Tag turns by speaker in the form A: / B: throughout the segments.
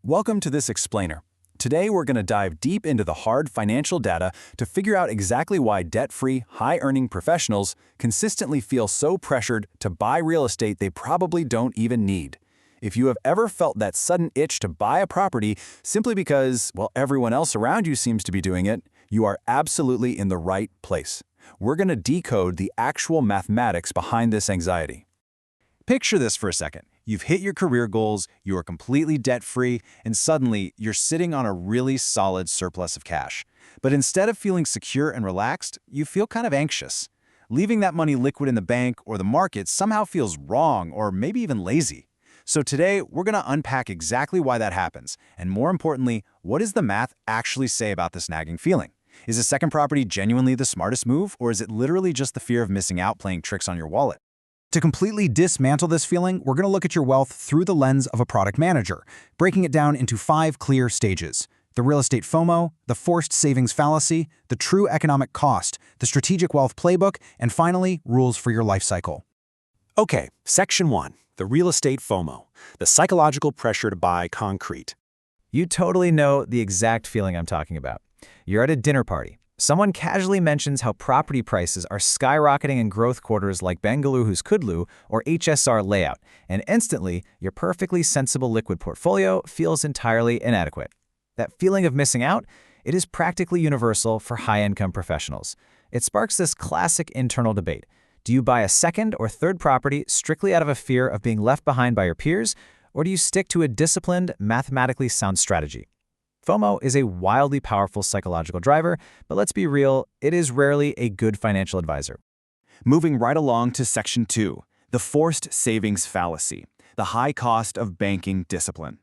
A: Welcome to this explainer. Today we're going to dive deep into the hard financial data to figure out exactly why debt-free, high-earning professionals consistently feel so pressured to buy real estate they probably don't even need. If you have ever felt that sudden itch to buy a property simply because, well, everyone else around you seems to be doing it, you are absolutely in the right place. We're going to decode the actual mathematics behind this anxiety. Picture this for a second. You've hit your career goals, you are completely debt-free, and suddenly you're sitting on a really solid surplus of cash. But instead of feeling secure and relaxed, you feel kind of anxious. Leaving that money liquid in the bank or the market somehow feels wrong or maybe even lazy. So today, we're going to unpack exactly why that happens, and more importantly, what does the math actually say about this nagging feeling? Is a second property genuinely the smartest move, or is it literally just the fear of missing out playing tricks on your wallet? To completely dismantle this feeling, we're going to look at your wealth through the lens of a product manager, breaking it down into 5 clear stages: the real estate FOMO, the forced savings fallacy, the true economic cost, the strategic wealth playbook, and finally, rules for your life cycle.
B: Okay, Section 1, the real estate FOMO, the psychological pressure to buy concrete.
C: You totally know the exact feeling I'm talking about. You're at a dinner party. Someone casually mentions how property prices are skyrocketing in growth quarters like Bengaluru Kudlu or HSR layout, and instantly, your perfectly sensible liquid portfolio feels entirely inadequate. That feeling of missing out, it is practically universal for high-income professionals. It sparks this classic internal debate. Do you buy a second or third property strictly out of a fear of being left behind by your peers, or do you stick to a disciplined, mathematically sound strategy? FOMO is a wildly powerful psychological driver, but let's be real, it is rarely a good financial advisor.
A: Moving right along to Section 2, the forced savings fallacy, the high cost of banking discipline.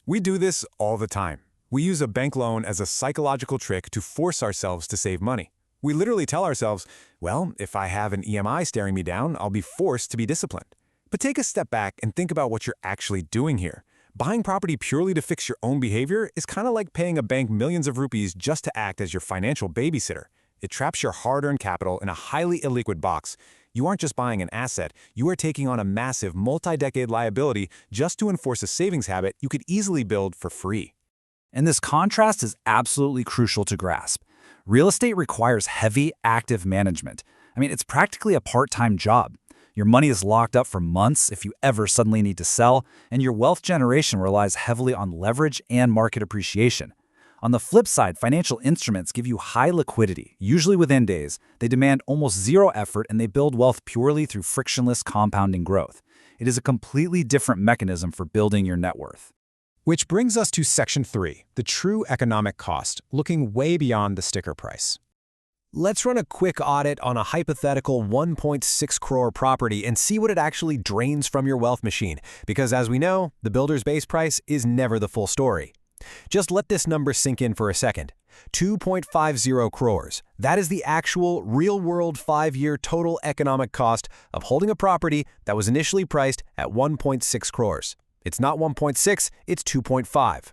D: We do this all the time. We use a bank loan as a psychological trick to force ourselves to save money. We literally tell ourselves, well, if I have an EMI staring me down, I'll be forced to be disciplined. But take a step back and think about what you're actually doing here. Buying property purely to fix your own behavior is kind of like paying a bank millions of rupees just to act as your financial babysitter. It traps your hard-earned capital in a highly illiquid box. You aren't just buying an asset, you are taking on a massive multi-decade liability just to enforce a savings habit you could easily build for free.
E: And this contrast is absolutely crucial to grasp. Real estate requires heavy, active management. It's practically a part-time job. Your money is locked up for months if you ever suddenly need to sell, and your wealth generation relies heavily on leverage and market appreciation. On the flip side, financial instruments give you high liquidity, usually within days. They demand almost zero effort, and they build wealth purely through frictionless compounding growth. It is a completely different mechanism for building your net worth.
D: Which brings us to Section 3, the true economic cost, looking way beyond the sticker price. Let's run a quick audit on a hypothetical 1.6 crore property and see what it actually drains from your wealth machine, because as we know, the builder's base price is never the full story. Just let this number sink in for a second. 2.50 crores. That is the actual real-world 5-year total economic cost of holding a property that was initially priced at 1.6 crores. It's not 1.6, it's 2.5.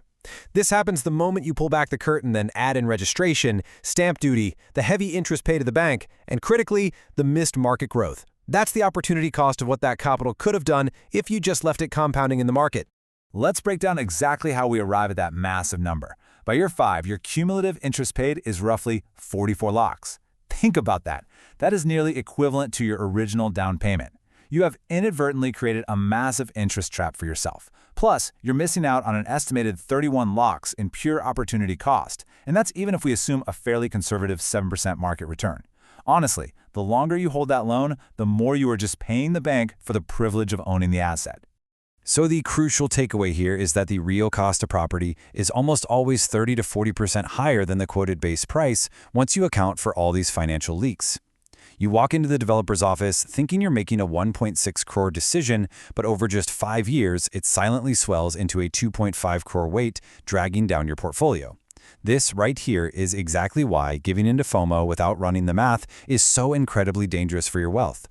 D: This happens the moment you pull back the curtain, then add in registration, stamp duty, the heavy interest paid to the bank, and critically, the missed market growth. That's the opportunity cost of what that capital could have done if you just left it compounding in the market.
A: Let's break down exactly how we arrive at that massive number. By year 5, your cumulative interest paid is roughly 44 lakhs. Think about that. That is nearly equivalent to your original down payment. You have inadvertently created a massive interest trap for yourself. Plus, you're missing out on an estimated 31 lakhs in pure opportunity cost, and that's even if we assume a fairly conservative 7% market return. Honestly, the longer you hold that loan, the more you are just paying the bank for the privilege of owning the asset. So the crucial takeaway here is that the real cost of property is almost always 30 to 40% higher than the quoted base price once you account for all these financial leaks. You walk into the developer's office thinking you're making a 1.6 crore decision, but over just 5 years, it silently swells into a 2.5 crore weight, dragging down your portfolio. This right here is exactly why giving into FOMO without running the math is so incredibly dangerous for your wealth.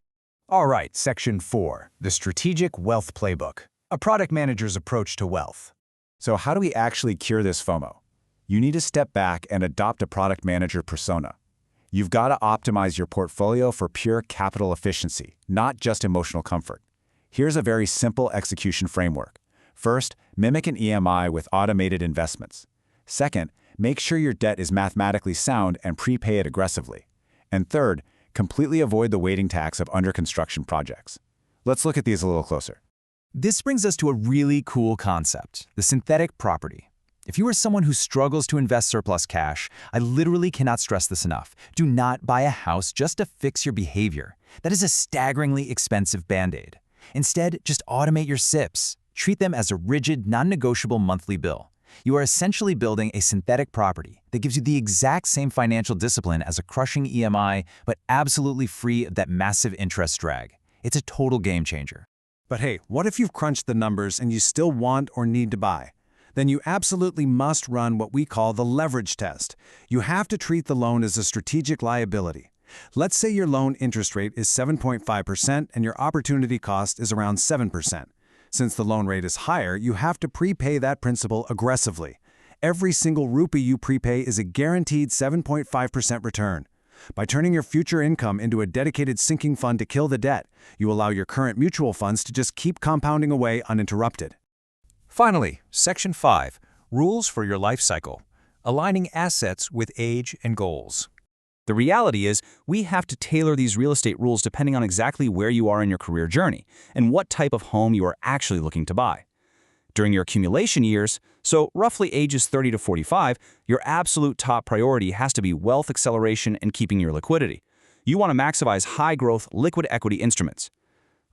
E: All right, Section 4, the strategic wealth playbook, a product manager's approach to wealth.
A: So how do we actually cure this FOMO? You need to step back and adopt a product manager persona. You've got to optimize your portfolio for pure capital efficiency, not just emotional comfort. Here's a very simple execution framework. First, mimic an EMI with automated investments. Second, make sure your debt is mathematically sound and prepay it aggressively. And third, completely avoid the waiting tax of under-construction projects. Let's look at these a little closer.
C: This brings us to a really cool concept, the synthetic property. If you are someone who struggles to invest surplus cash, I literally cannot stress this enough. Do not buy a house just to fix your behavior. That is a staggeringly expensive Band-Aid. Instead, just automate your SIPs. Treat them as a rigid, non-negotiable monthly bill. You are essentially building a synthetic property that gives you the exact same financial discipline as a crushing EMI, but absolutely free of that massive interest drag. It's a total game changer.
D: But hey, what if you've crunched the numbers and you still want or need to buy? Then you absolutely must run what we call the leverage test. You have to treat the loan as a strategic liability. Let's say your loan interest rate is 7.5% and your opportunity cost is around 7%. Since the loan rate is higher, you have to prepay that principal aggressively. Every single rupee you prepay is a guaranteed 7.5% return. By turning your future income into a dedicated sinking fund to kill the debt, you allow your current mutual funds to just keep compounding away uninterrupted.
F: Finally, Section 5, Rules for Your Life Cycle, Aligning Assets with Age and Goals.
E: The reality is, we have to tailor these real estate rules depending on exactly where you are in your career journey and what type of home you are actually looking to buy. During your accumulation years, so roughly ages 30 to 45, your absolute top priority has to be wealth acceleration and keeping your liquidity. You want to maximize high-growth, liquid equity instruments.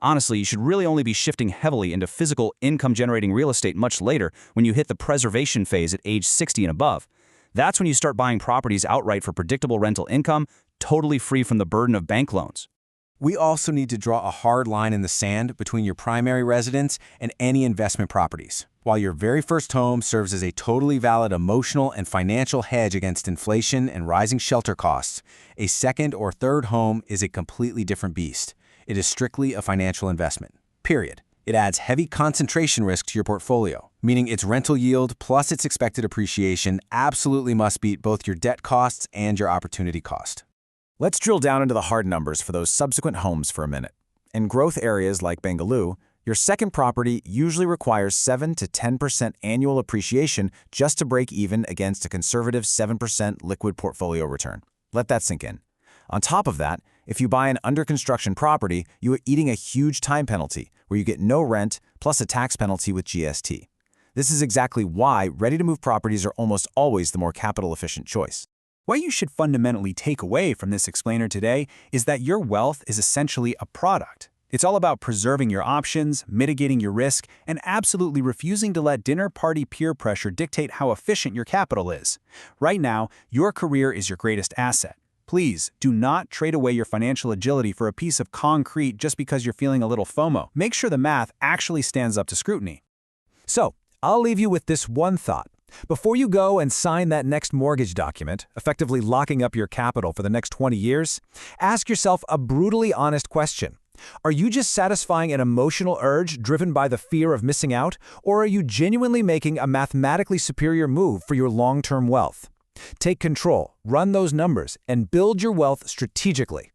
E: Honestly, you should really only be shifting heavily into physical, income-generating real estate much later when you hit the preservation phase at age 60 and above. That's when you start buying properties outright for predictable rental income, totally free from the burden of bank loans.
G: We also need to draw a hard line in the sand between your primary residence and any investment properties. While your very first home serves as a totally valid emotional and financial hedge against inflation and rising shelter costs, a second or third home is a completely different beast. It is strictly a financial investment, period. It adds heavy concentration risk to your portfolio, meaning its rental yield plus its expected appreciation absolutely must beat both your debt costs and your opportunity cost.
A: Let's drill down into the hard numbers for those subsequent homes for a minute. In growth areas like Bengaluru, your second property usually requires 7 to 10% annual appreciation just to break even against a conservative 7% liquid portfolio return. Let that sink in. On top of that, if you buy an under-construction property, you are eating a huge time penalty where you get no rent plus a tax penalty with GST. This is exactly why ready-to-move properties are almost always the more capital-efficient choice.
H: What you should fundamentally take away from this explainer today is that your wealth is essentially a product. It's all about preserving your options, mitigating your risk, and absolutely refusing to let dinner party peer pressure dictate how efficient your capital is. Right now, your career is your greatest asset. Please, do not trade away your financial agility for a piece of concrete just because you're feeling a little FOMO. Make sure the math actually stands up to scrutiny.
D: So, I'll leave you with this one thought. Before you go and sign that next mortgage document, effectively locking up your capital for the next 20 years, ask yourself a brutally honest question. Are you just satisfying an emotional urge driven by the fear of missing out, or are you genuinely making a mathematically superior move for your long-term wealth? Take control, run those numbers, and build your wealth strategically.